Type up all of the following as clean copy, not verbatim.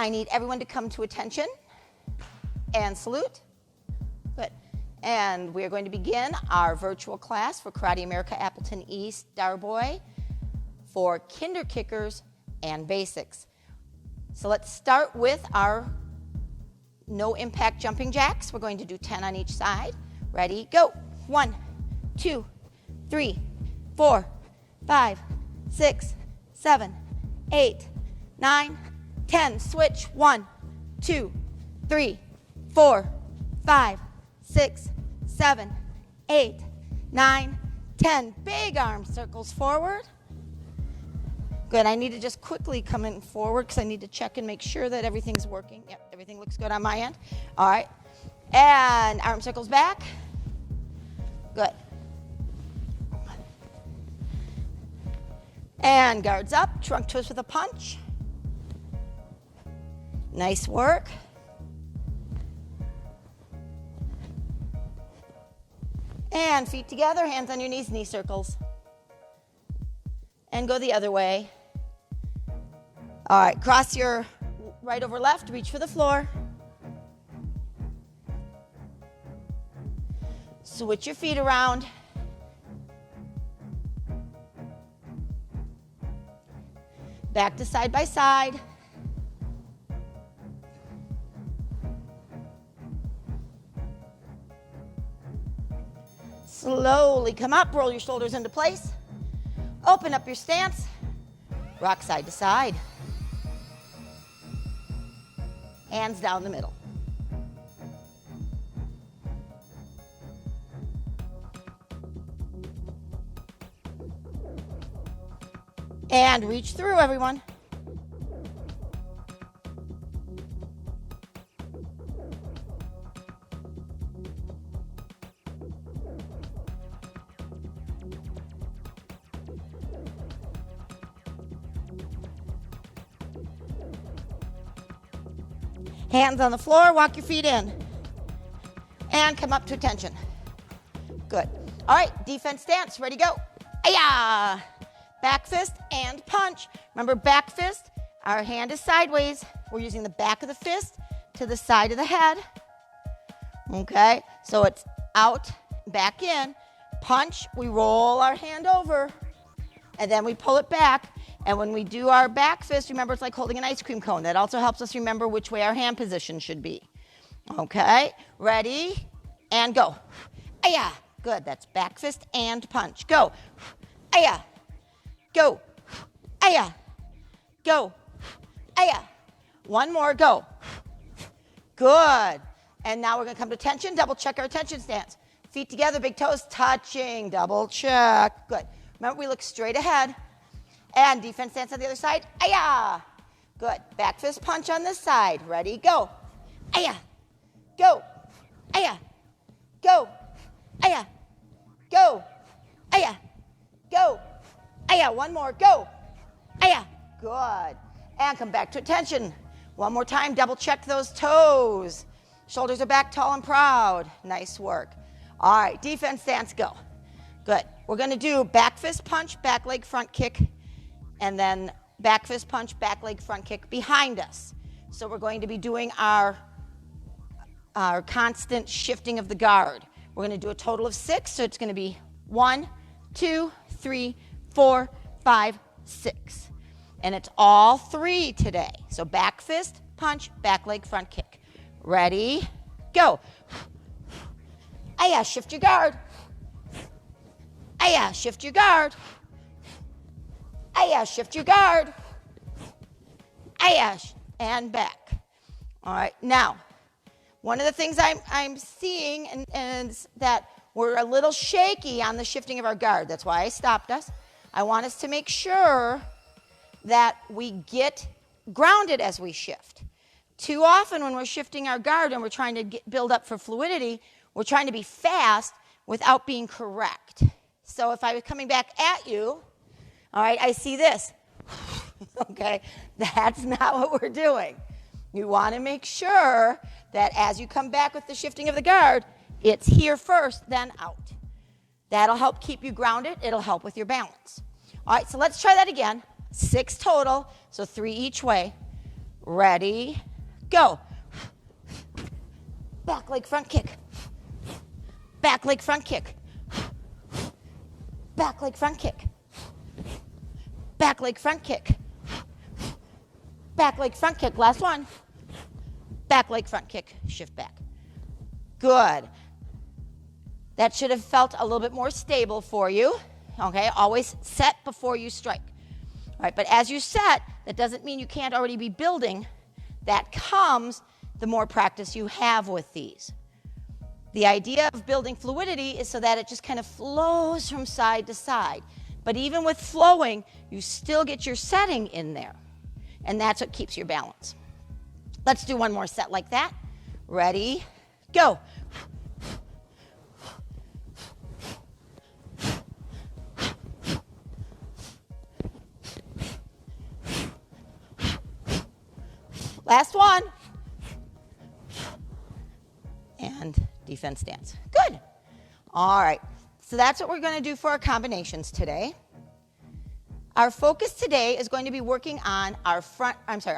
I need everyone to come to attention and salute. Good. And we are going to begin our virtual class for Karate America Appleton East Darboy for KinderKickers and Basics. So let's start with our no impact jumping jacks. We're going to do 10 on each side. Ready, go. 1, 2, 3, 4, 5, 6, 7, 8, 9, 10. Switch. 1, 2, 3, 4, 5, 6, 7, 8, 9, 10. Big arm circles forward. Good. I need to just quickly come in forward because I need to check and make sure that everything's working. Yep, everything looks good on my end. All right. And arm circles back. Good. And guards up. Trunk twist with a punch. Nice work. And feet together, hands on your knees, knee circles. And go the other way. All right, cross your right over left, reach for the floor. Switch your feet around. Back to side by side. Slowly come up, roll your shoulders into place. Open up your stance. Rock side to side. Hands down the middle. And reach through, everyone. Hands on the floor, walk your feet in. And come up to attention. Good. All right, defense stance, ready, go. Ay-ya! Back fist and punch. Remember, back fist, our hand is sideways. We're using the back of the fist to the side of the head. Okay, so it's out, back in. Punch, we roll our hand over, and then we pull it back. And when we do our back fist, remember it's like holding an ice cream cone. That also helps us remember which way our hand position should be. Okay, ready, and go. Ay-ya, good, that's back fist and punch. Go, ay-ya, go, ay-ya, go, ay-ya. One more, go. Good, and now we're gonna come to tension, double check our tension stance. Feet together, big toes touching, double check, good. Remember, we look straight ahead. And defense stance on the other side. Ay-ya! Good. Back fist punch on this side. Ready? Go. Ay-ya! Go. Ay-ya! Go. Ay-ya! Go. Ay-ya! Go. Ay-ya! One more. Go. Ay-ya! Good. And come back to attention. One more time. Double check those toes. Shoulders are back tall and proud. Nice work. All right. Defense stance. Go. Good. We're going to do back fist punch, back leg front kick, and then back fist punch, back leg front kick behind us. So we're going to be doing our constant shifting of the guard. We're going to do a total of 6, so it's going to be 1, 2, 3, 4, 5, 6. And it's all 3 today. So back fist, punch, back leg front kick. Ready? Go. Ay-ya, shift your guard. Ay-ya, shift your guard. Ay-ya, shift your guard. Ay-ya, and back. All right, now, one of the things I'm seeing is that we're a little shaky on the shifting of our guard. That's why I stopped us. I want us to make sure that we get grounded as we shift. Too often when we're shifting our guard and we're trying to build up for fluidity, we're trying to be fast without being correct. So if I was coming back at you, all right, I see this. Okay, that's not what we're doing. You want to make sure that as you come back with the shifting of the guard, it's here first, then out. That'll help keep you grounded. It'll help with your balance. All right, so let's try that again. 6 total, so 3 each way. Ready, go. Back leg front kick. Back leg front kick. Back leg front kick. Back leg front kick. Back leg front kick. Last one. Back leg front kick. Shift back. Good. That should have felt a little bit more stable for you. Okay, always set before you strike. All right, but as you set, that doesn't mean you can't already be building. That comes the more practice you have with these. The idea of building fluidity is so that it just kind of flows from side to side. But even with flowing, you still get your setting in there. And that's what keeps your balance. Let's do one more set like that. Ready, go. Last one. And defense stance. Good. All right. So that's what we're going to do for our combinations today. Our focus today is going to be working on our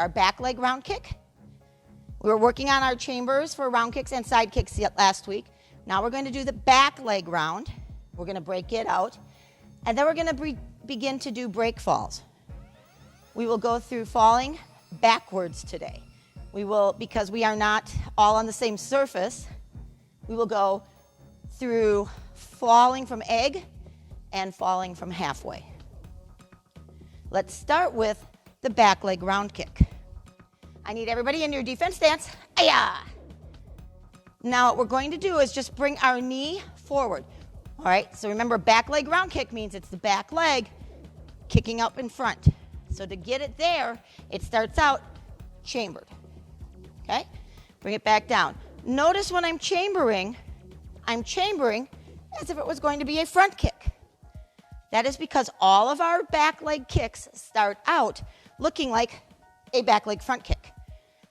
back leg round kick. We were working on our chambers for round kicks and side kicks last week. Now we're going to do the back leg round. We're going to break it out. And then we're going to begin to do break falls. We will go through falling backwards today. We will, because we are not all on the same surface, we will go through falling from egg and falling from halfway. Let's start with the back leg round kick. I need everybody in your defense stance. Ayah! Now what we're going to do is just bring our knee forward. All right, so remember, back leg round kick means it's the back leg kicking up in front. So to get it there, it starts out chambered. Okay? Bring it back down. Notice when I'm chambering as if it was going to be a front kick. That is because all of our back leg kicks start out looking like a back leg front kick.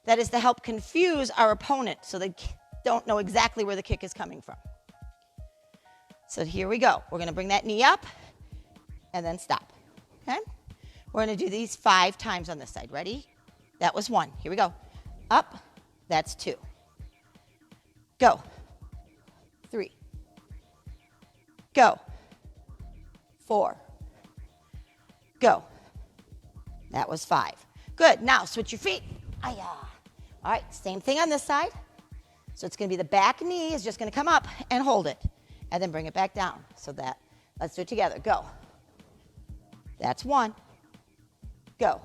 That is to help confuse our opponent so they don't know exactly where the kick is coming from. So here we go. We're going to bring that knee up and then stop. Okay? We're going to do these 5 times on this side. Ready? That was 1. Here we go. Up. That's 2. Go. 3. Go. 4. Go. That was 5. Good. Now switch your feet. Ayah. All right. Same thing on this side. So it's going to be the back knee is just going to come up and hold it. And then bring it back down. So that, let's do it together. Go. That's 1. Go.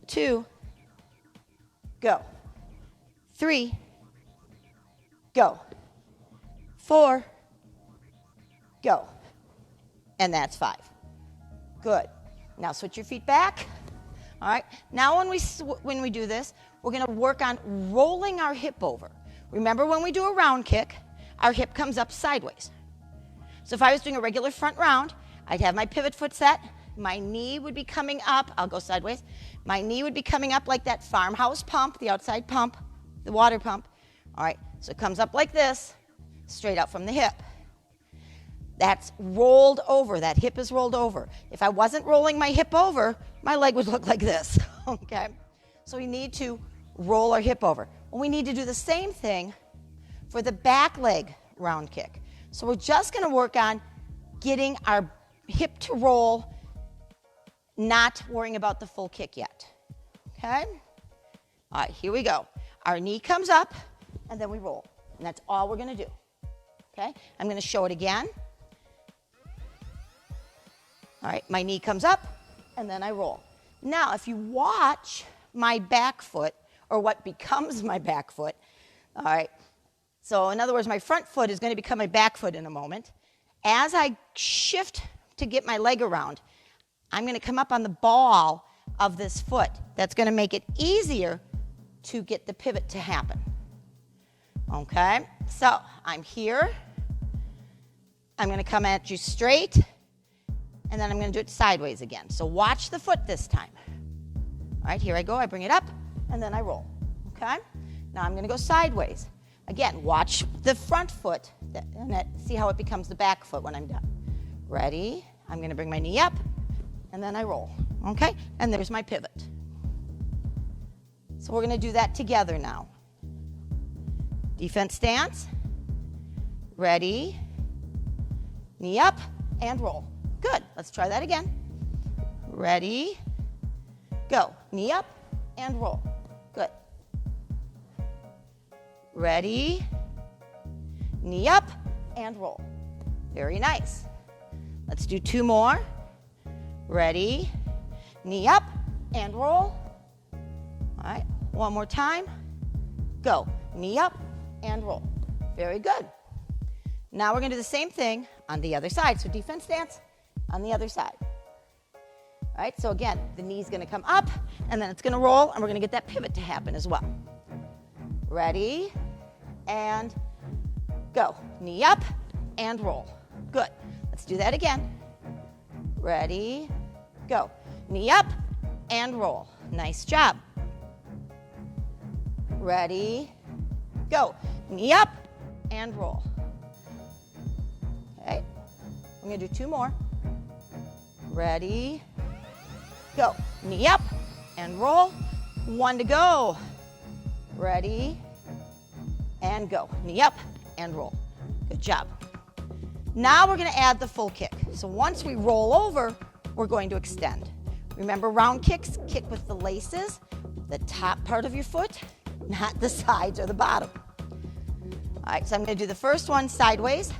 2. Go. 3. Go. 4. Go. And that's 5. Good. Now switch your feet back. All right. Now when we do this, we're going to work on rolling our hip over. Remember when we do a round kick, our hip comes up sideways. So if I was doing a regular front round, I'd have my pivot foot set. My knee would be coming up. I'll go sideways. My knee would be coming up like that farmhouse pump, the outside pump, the water pump. All right. So it comes up like this, straight out from the hip. That's rolled over. That hip is rolled over. If I wasn't rolling my hip over, my leg would look like this. Okay? So we need to roll our hip over. Well, we need to do the same thing for the back leg round kick. So we're just going to work on getting our hip to roll, not worrying about the full kick yet. Okay? All right, here we go. Our knee comes up, and then we roll. And that's all we're going to do. Okay? I'm going to show it again. All right, my knee comes up, and then I roll. Now, if you watch my back foot, or what becomes my back foot, all right, so in other words, my front foot is going to become my back foot in a moment. As I shift to get my leg around, I'm going to come up on the ball of this foot. That's going to make it easier to get the pivot to happen. Okay, so I'm here. I'm going to come at you straight, and then I'm going to do it sideways again. So watch the foot this time. All right, here I go. I bring it up, and then I roll. Okay, now I'm going to go sideways. Again, watch the front foot, and see how it becomes the back foot when I'm done. Ready? I'm going to bring my knee up, and then I roll. Okay, and there's my pivot. So we're going to do that together now. Defense stance. Ready. Knee up and roll. Good. Let's try that again. Ready. Go. Knee up and roll. Good. Ready. Knee up and roll. Very nice. Let's do 2 more. Ready. Knee up and roll. All right. 1 more time. Go. Knee up and roll. Very good. Now we're going to do the same thing on the other side. So defense stance on the other side. All right. So again, the knee's going to come up and then it's going to roll and we're going to get that pivot to happen as well. Ready and go. Knee up and roll. Good. Let's do that again. Ready, go. Knee up and roll. Nice job. Ready, go. Knee up and roll. Okay. I'm going to do 2 more. Ready, go. Knee up and roll. 1 to go. Ready, and go. Knee up and roll. Good job. Now we're going to add the full kick. So once we roll over, we're going to extend. Remember, round kicks, kick with the laces, the top part of your foot, not the sides or the bottom. All right, so I'm going to do the first one sideways,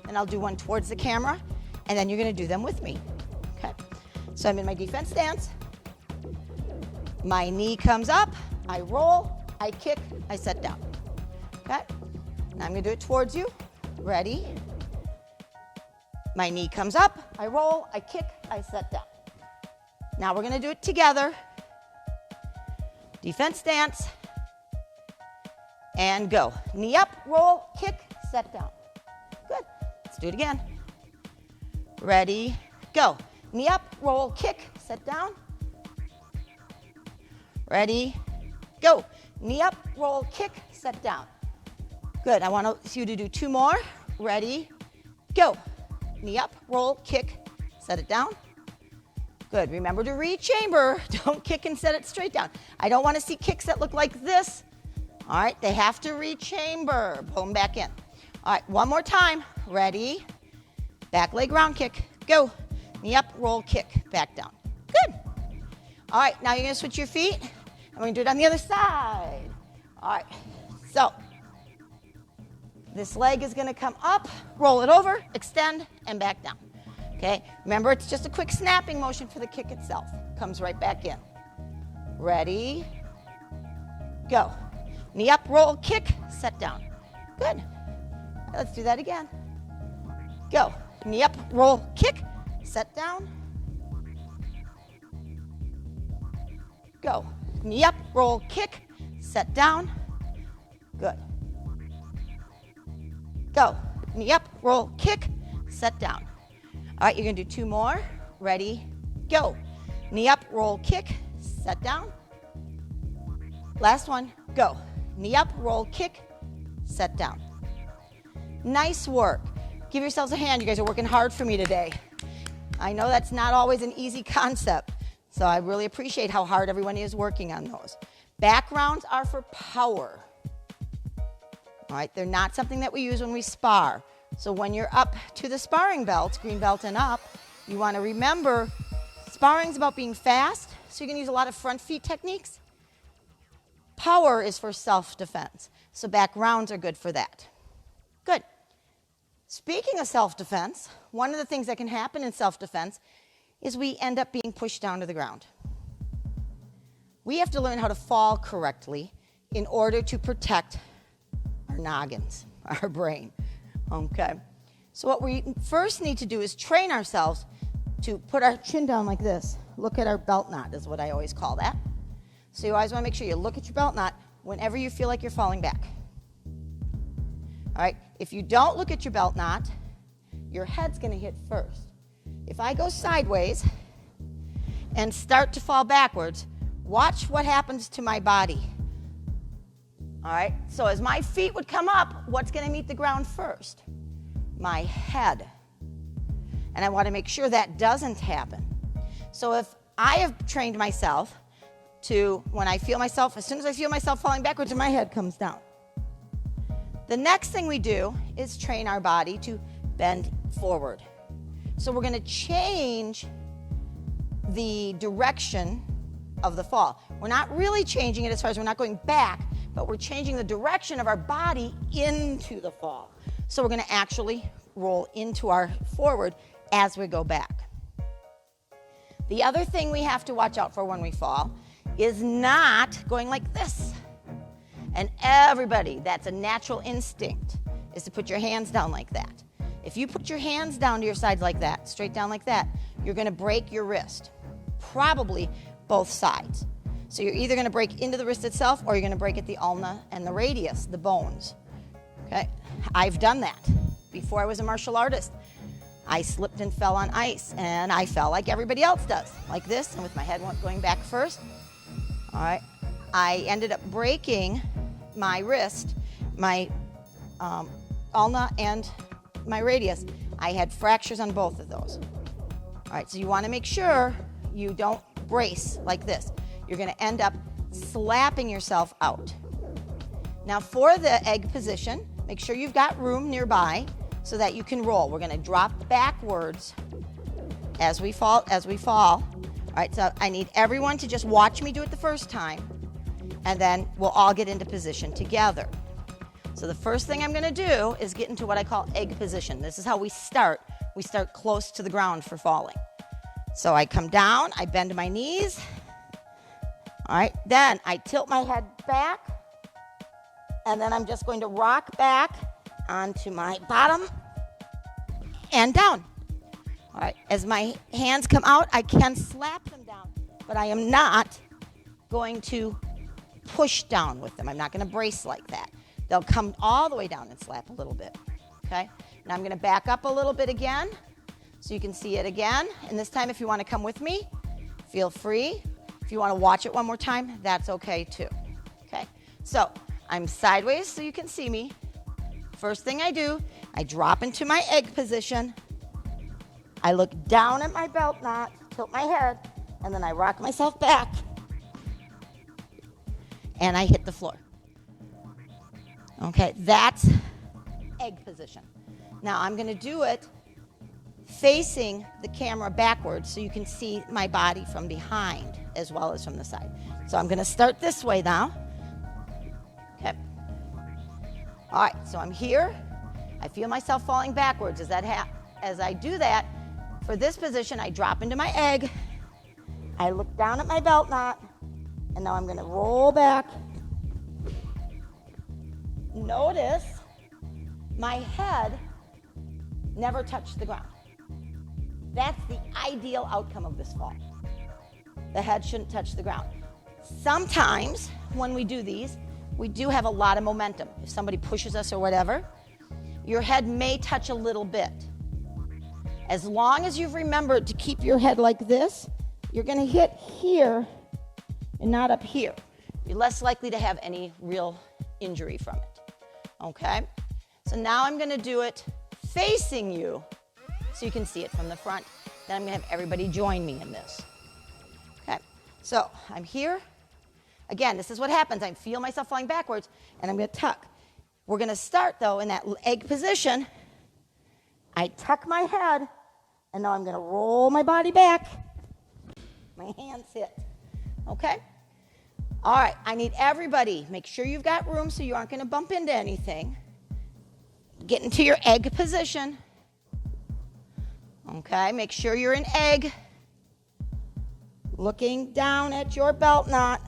and I'll do one towards the camera, and then you're going to do them with me. Okay, so I'm in my defense stance. My knee comes up, I roll, I kick, I set down. Okay, now I'm going to do it towards you. Ready? My knee comes up, I roll, I kick, I set down. Now we're going to do it together. Defense stance. And go. Knee up, roll, kick, set down. Good. Let's do it again. Ready, go. Knee up, roll, kick, set down. Ready, go. Knee up, roll, kick, set down. Good. I want you to do 2 more. Ready, go. Knee up, roll, kick, set it down. Good. Remember to re-chamber. Don't kick and set it straight down. I don't want to see kicks that look like this. All right, they have to re-chamber. Pull them back in. All right, 1 more time. Ready, back leg round kick, go. Knee up, roll, kick, back down. Good. All right, now you're going to switch your feet, and we're going to do it on the other side. All right, so this leg is going to come up, roll it over, extend, and back down. Okay, remember it's just a quick snapping motion for the kick itself. Comes right back in. Ready, go. Knee up, roll, kick, set down. Good. Let's do that again. Go. Knee up, roll, kick, set down. Go. Knee up, roll, kick, set down. Good. Go. Knee up, roll, kick, set down. All right, you're going to do 2 more. Ready, go. Knee up, roll, kick, set down. Last one, go. Knee up, roll, kick, set down. Nice work. Give yourselves a hand. You guys are working hard for me today. I know that's not always an easy concept, so I really appreciate how hard everyone is working on those. Backgrounds are for power. All right, they're not something that we use when we spar. So when you're up to the sparring belt, green belt and up, you want to remember sparring's about being fast, so you can use a lot of front feet techniques. Power is for self-defense, so back rounds are good for that. Good. Speaking of self-defense, one of the things that can happen in self-defense is we end up being pushed down to the ground. We have to learn how to fall correctly in order to protect our noggins, our brain. Okay. So what we first need to do is train ourselves to put our chin down like this. Look at our belt knot is what I always call that. So you always want to make sure you look at your belt knot whenever you feel like you're falling back. All right. If you don't look at your belt knot, your head's going to hit first. If I go sideways and start to fall backwards, watch what happens to my body. All right, so as my feet would come up, what's going to meet the ground first? My head. And I want to make sure that doesn't happen. So if I have trained myself to when I feel myself, as soon as I feel myself falling backwards, my head comes down. The next thing we do is train our body to bend forward. So we're going to change the direction of the fall. We're not really changing it as far as we're not going back, but we're changing the direction of our body into the fall. So we're going to actually roll into our forward as we go back. The other thing we have to watch out for when we fall is not going like this. And everybody, that's a natural instinct, is to put your hands down like that. If you put your hands down to your sides like that, straight down like that, you're going to break your wrist, probably both sides. So you're either going to break into the wrist itself or you're going to break at the ulna and the radius, the bones. Okay? I've done that. Before I was a martial artist, I slipped and fell on ice, and I fell like everybody else does, like this, and with my head going back first. All right. I ended up breaking my wrist, my ulna, and my radius. I had fractures on both of those. All right, so you want to make sure you don't brace like this. You're going to end up slapping yourself out. Now for the egg position, make sure you've got room nearby so that you can roll. We're going to drop backwards as we fall. All right, so I need everyone to just watch me do it the first time, and then we'll all get into position together. So the first thing I'm going to do is get into what I call egg position. This is how we start. We start close to the ground for falling. So I come down, I bend my knees. All right, then I tilt my head back, and then I'm just going to rock back onto my bottom and down. All right, as my hands come out, I can slap them down, but I am not going to push down with them. I'm not going to brace like that. They'll come all the way down and slap a little bit, okay? Now I'm going to back up a little bit again so you can see it again. And this time, if you want to come with me, feel free. If you want to watch it one more time, that's okay too, okay? So I'm sideways so you can see me. First thing I do, I drop into my egg position. I look down at my belt knot, tilt my head, and then I rock myself back. And I hit the floor. Okay, that's egg position. Now I'm going to do it facing the camera backwards so you can see my body from behind as well as from the side. So I'm going to start this way now. Okay. All right, so I'm here. I feel myself falling backwards. As I do that, for this position, I drop into my egg. I look down at my belt knot, and now I'm going to roll back. Notice my head never touched the ground. That's the ideal outcome of this fall. The head shouldn't touch the ground. Sometimes when we do these, we do have a lot of momentum. If somebody pushes us or whatever, your head may touch a little bit. As long as you've remembered to keep your head like this, you're going to hit here and not up here. You're less likely to have any real injury from it. Okay? So now I'm going to do it facing you so you can see it from the front. Then I'm going to have everybody join me in this. Okay? So I'm here. Again, this is what happens. I feel myself falling backwards, and I'm going to tuck. We're going to start, though, in that egg position. I tuck my head, and now I'm going to roll my body back. My hands hit. Okay? All right, I need everybody. Make sure you've got room so you aren't going to bump into anything. Get into your egg position. Okay, make sure you're in egg. Looking down at your belt knot.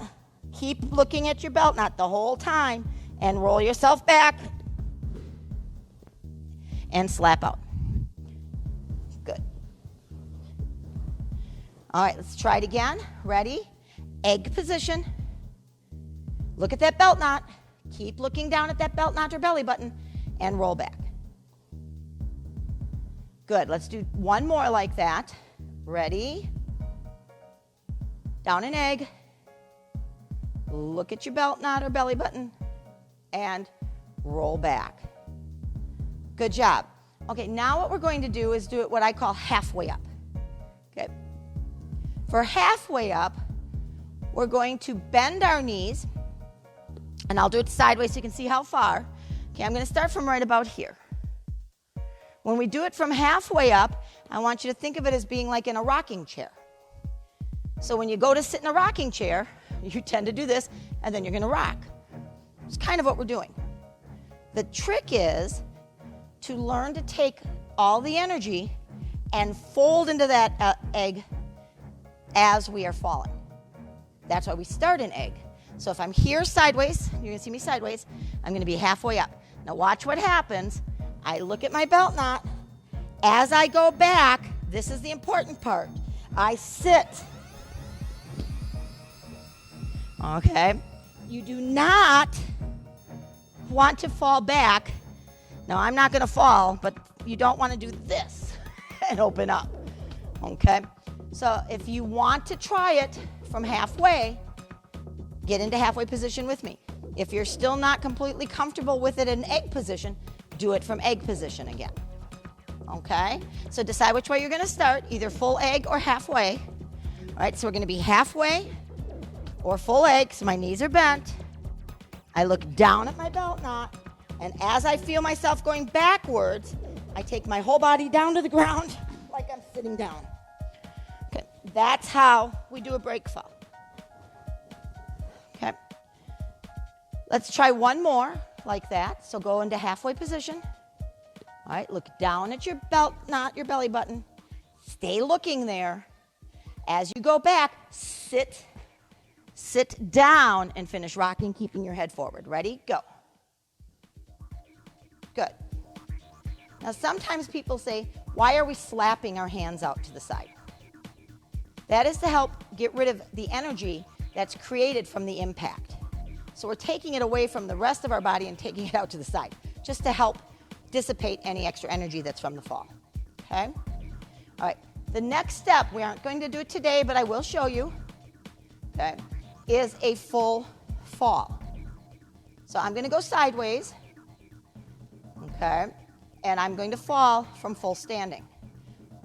Keep looking at your belt knot the whole time and roll yourself back and slap out. Good. All right, let's try it again. Ready? Egg position. Look at that belt knot. Keep looking down at that belt knot or belly button and roll back. Good. Let's do one more like that. Ready? Down in egg. Look at your belt knot or belly button and roll back. Good job. Okay, now what we're going to do is do it what I call halfway up. Okay. For halfway up, we're going to bend our knees, and I'll do it sideways so you can see how far. Okay, I'm going to start from right about here. When we do it from halfway up, I want you to think of it as being like in a rocking chair. So when you go to sit in a rocking chair, you tend to do this, and then you're going to rock. It's kind of what we're doing. The trick is to learn to take all the energy and fold into that egg as we are falling. That's why we start in egg. So if I'm here sideways, you're going to see me sideways, I'm going to be halfway up. Now watch what happens. I look at my belt knot. As I go back, this is the important part. I sit. Okay? You do not want to fall back. Now, I'm not going to fall, but you don't want to do this and open up. Okay? So if you want to try it from halfway, get into halfway position with me. If you're still not completely comfortable with it in egg position, do it from egg position again. Okay? So decide which way you're going to start, either full egg or halfway. All right, so we're going to be halfway or full egg, so my knees are bent. I look down at my belt knot, and as I feel myself going backwards, I take my whole body down to the ground like I'm sitting down. Okay, that's how we do a break fall. Okay. Let's try one more like that. So go into halfway position. All right, look down at your belt knot, your belly button. Stay looking there. As you go back, sit down and finish rocking, keeping your head forward. Ready? Go. Good. Now, sometimes people say, why are we slapping our hands out to the side? That is to help get rid of the energy that's created from the impact. So we're taking it away from the rest of our body and taking it out to the side, just to help dissipate any extra energy that's from the fall. Okay? All right. The next step, we aren't going to do it today, but I will show you, okay, is a full fall. So I'm going to go sideways, okay, and I'm going to fall from full standing.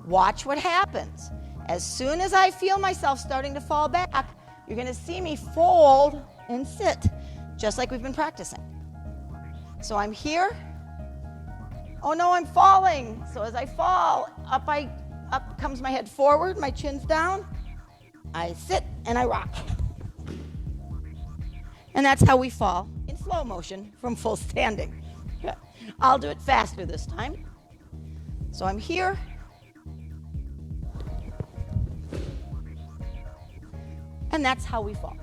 Watch what happens. As soon as I feel myself starting to fall back, you're going to see me fold and sit, just like we've been practicing. So I'm here. Oh no, I'm falling. So as I fall, up comes my head forward, my chin's down. I sit and I rock. And that's how we fall in slow motion from full standing. Okay. I'll do it faster this time. So I'm here. And that's how we fall.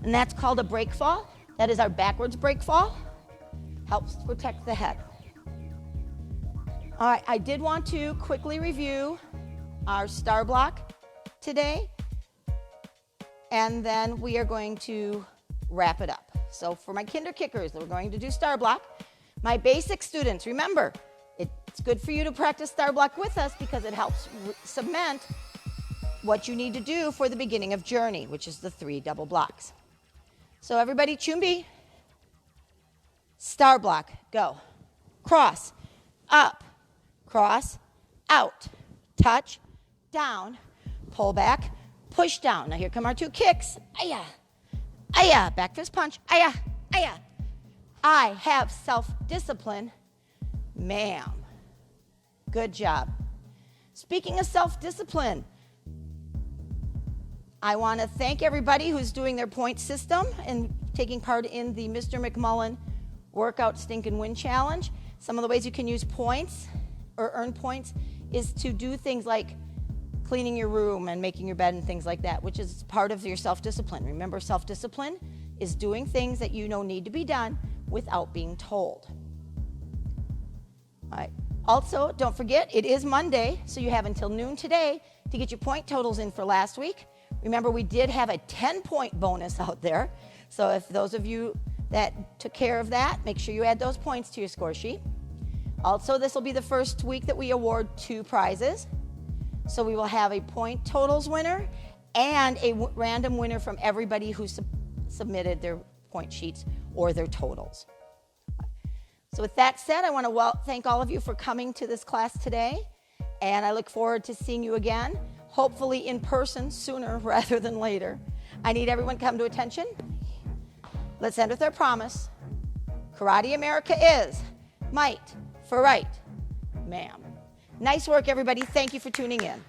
And that's called a break fall. That is our backwards break fall. Helps protect the head. All right, I did want to quickly review our star block today. And then we are going to wrap it up. So for my KinderKickers, we're going to do star block. My basic students, remember, it's good for you to practice star block with us because it helps cement what you need to do for the beginning of journey, which is the 3 double blocks. So everybody, chumbi. Star block, go. Cross, up, cross, out, touch, down, pull back, push down. Now here come our 2 kicks. Aya, aya, back fist punch. Aya, aya. I have self-discipline, ma'am. Good job. Speaking of self-discipline, I want to thank everybody who's doing their point system and taking part in the Mr. McMullen Workout Stinkin' Win Challenge. Some of the ways you can use points or earn points is to do things like cleaning your room and making your bed and things like that, which is part of your self-discipline. Remember, self-discipline is doing things that you know need to be done without being told. All right. Also, don't forget, it is Monday, so you have until noon today to get your point totals in for last week. Remember, we did have a 10-point bonus out there. So if those of you that took care of that, make sure you add those points to your score sheet. Also, this will be the first week that we award 2 prizes. So we will have a point totals winner and a random winner from everybody who submitted their point sheets or their totals. So with that said, I want to thank all of you for coming to this class today. And I look forward to seeing you again, hopefully in person sooner rather than later. I need everyone to come to attention. Let's end with our promise. Karate America is might for right, ma'am. Nice work, everybody. Thank you for tuning in.